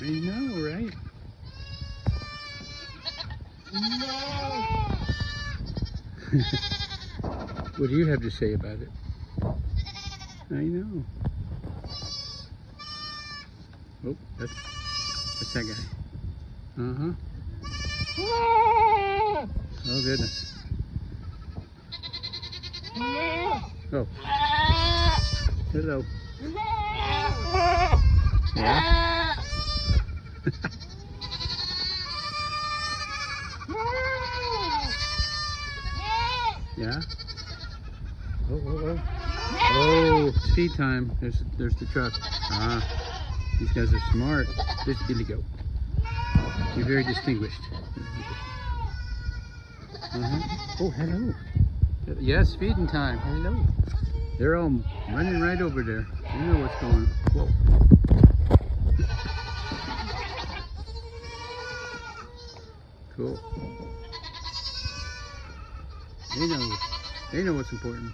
I know, right? What do you have to say about it? I know. Oh, that's that guy. Uh-huh. Oh, goodness. Oh. Hello. Yeah? Yeah? Oh, oh, oh. Oh, it's feed time. There's the truck. Ah, these guys are smart. There's Billy Goat. You're very distinguished. Oh, hello. Yes, feeding time. Hello. They're all running right over there. They know what's going on. Whoa. Cool. They know what's important.